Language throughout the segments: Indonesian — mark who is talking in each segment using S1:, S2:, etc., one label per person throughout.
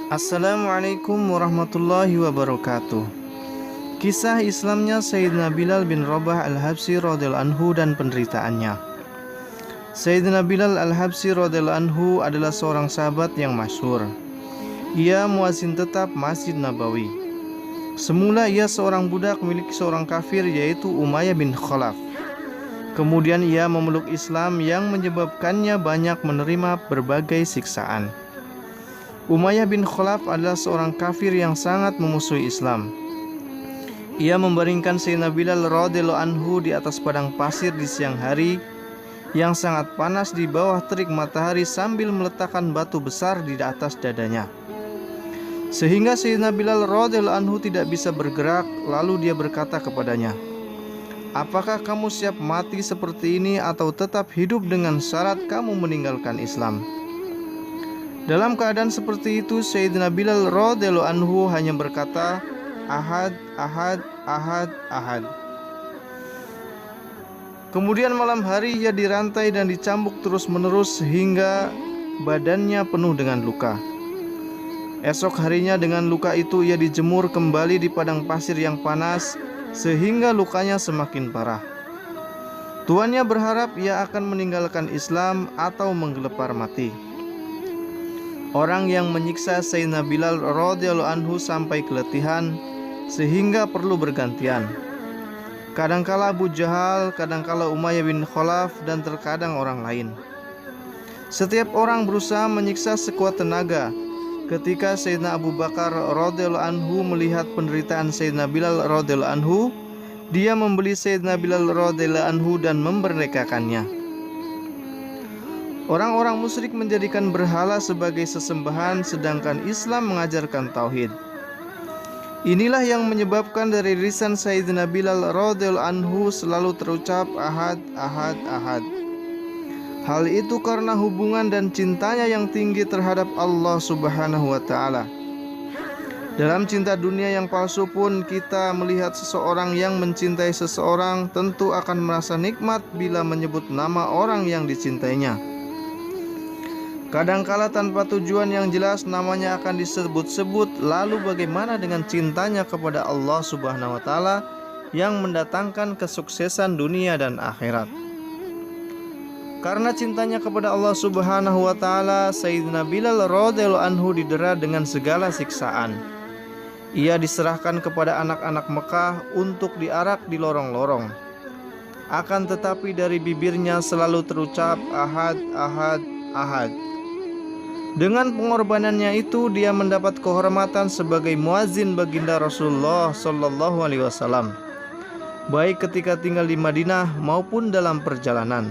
S1: Assalamualaikum warahmatullahi wabarakatuh. Kisah Islamnya Sayyidina Bilal bin Rabah al-Habsyi radhiyallahu anhu dan penderitaannya. Sayyidina Bilal al-Habsyi radhiyallahu anhu adalah seorang sahabat yang masyhur. Ia muazin tetap Masjid Nabawi. Semula ia seorang budak milik seorang kafir yaitu Umayyah bin Khalaf. Kemudian ia memeluk Islam yang menyebabkannya banyak menerima berbagai siksaan. Umayyah bin Khalaf adalah seorang kafir yang sangat memusuhi Islam. Ia membaringkan Sayyidina Bilal radhiyallahu anhu di atas padang pasir di siang hari yang sangat panas di bawah terik matahari sambil meletakkan batu besar di atas dadanya. Sehingga Sayyidina Bilal radhiyallahu anhu tidak bisa bergerak, lalu dia berkata kepadanya, "Apakah kamu siap mati seperti ini atau tetap hidup dengan syarat kamu meninggalkan Islam?" Dalam keadaan seperti itu, Sayyidina Bilal radhiyallahu anhu hanya berkata, "Ahad, ahad, ahad, ahad." Kemudian malam hari ia dirantai dan dicambuk terus-menerus sehingga badannya penuh dengan luka. Esok harinya dengan luka itu ia dijemur kembali di padang pasir yang panas sehingga lukanya semakin parah. Tuannya berharap ia akan meninggalkan Islam atau menggelepar mati. Orang yang menyiksa Sayyidina Bilal radhiyallahu anhu sampai keletihan sehingga perlu bergantian. Kadangkala Abu Jahal, kadangkala Umayyah bin Khalaf, dan terkadang orang lain. Setiap orang berusaha menyiksa sekuat tenaga. Ketika Sayyidina Abu Bakar radhiyallahu anhu melihat penderitaan Sayyidina Bilal radhiyallahu anhu, dia membeli Sayyidina Bilal radhiyallahu anhu dan memerdekakannya. Orang-orang musyrik menjadikan berhala sebagai sesembahan, sedangkan Islam mengajarkan tauhid. Inilah yang menyebabkan dari lisan Sayyidina Bilal radhiyallahu anhu selalu terucap ahad, ahad, ahad. Hal itu karena hubungan dan cintanya yang tinggi terhadap Allah Subhanahu wa ta'ala. Dalam cinta dunia yang palsu pun, kita melihat seseorang yang mencintai seseorang tentu akan merasa nikmat bila menyebut nama orang yang dicintainya. Kadangkala tanpa tujuan yang jelas namanya akan disebut-sebut. Lalu bagaimana dengan cintanya kepada Allah Subhanahu wa ta'ala yang mendatangkan kesuksesan dunia dan akhirat? Karena cintanya kepada Allah Subhanahu wa ta'ala, Sayyidina Bilal radhiyallahu anhu didera dengan segala siksaan. Ia diserahkan kepada anak-anak Mekah untuk diarak di lorong-lorong. Akan tetapi dari bibirnya selalu terucap ahad, ahad, ahad. Dengan pengorbanannya itu dia mendapat kehormatan sebagai muazin baginda Rasulullah sallallahu alaihi wasallam, baik ketika tinggal di Madinah maupun dalam perjalanan.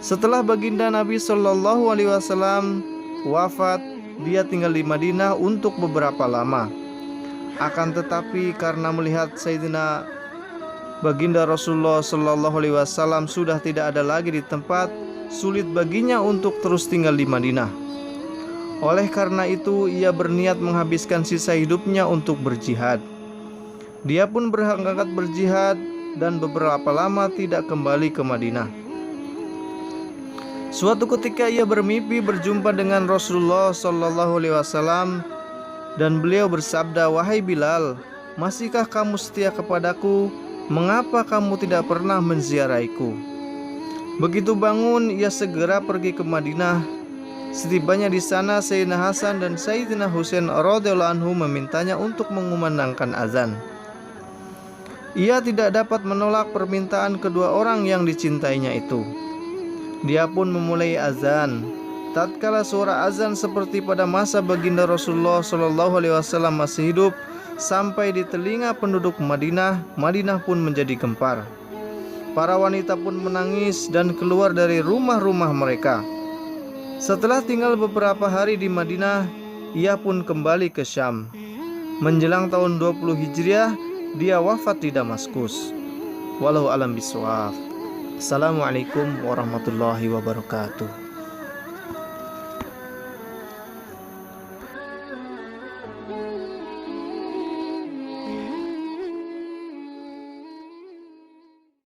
S1: Setelah baginda Nabi sallallahu alaihi wasallam wafat, dia tinggal di Madinah untuk beberapa lama. Akan tetapi karena melihat Sayyidina baginda Rasulullah sallallahu alaihi wasallam sudah tidak ada lagi di tempat, sulit baginya untuk terus tinggal di Madinah. Oleh karena itu ia berniat menghabiskan sisa hidupnya untuk berjihad. Dia pun berangkat berjihad dan beberapa lama tidak kembali ke Madinah. Suatu ketika ia bermimpi berjumpa dengan Rasulullah sallallahu alaihi wasallam dan beliau bersabda, "Wahai Bilal, masihkah kamu setia kepadaku? Mengapa kamu tidak pernah menziarahiku?" Begitu bangun ia segera pergi ke Madinah. Setibanya di sana, Sayyidina Hasan dan Sayyidina Husain radhiyallahu anhu memintanya untuk mengumandangkan azan. Ia tidak dapat menolak permintaan kedua orang yang dicintainya itu. Dia pun memulai azan. Tatkala suara azan seperti pada masa baginda Rasulullah sallallahu alaihi wasallam masih hidup sampai di telinga penduduk Madinah, Madinah pun menjadi gempar. Para wanita pun menangis dan keluar dari rumah-rumah mereka. Setelah tinggal beberapa hari di Madinah, ia pun kembali ke Syam. Menjelang tahun 20 Hijriah, dia wafat di Damaskus. Wallahu a'lam bishawab. Assalamualaikum warahmatullahi wabarakatuh.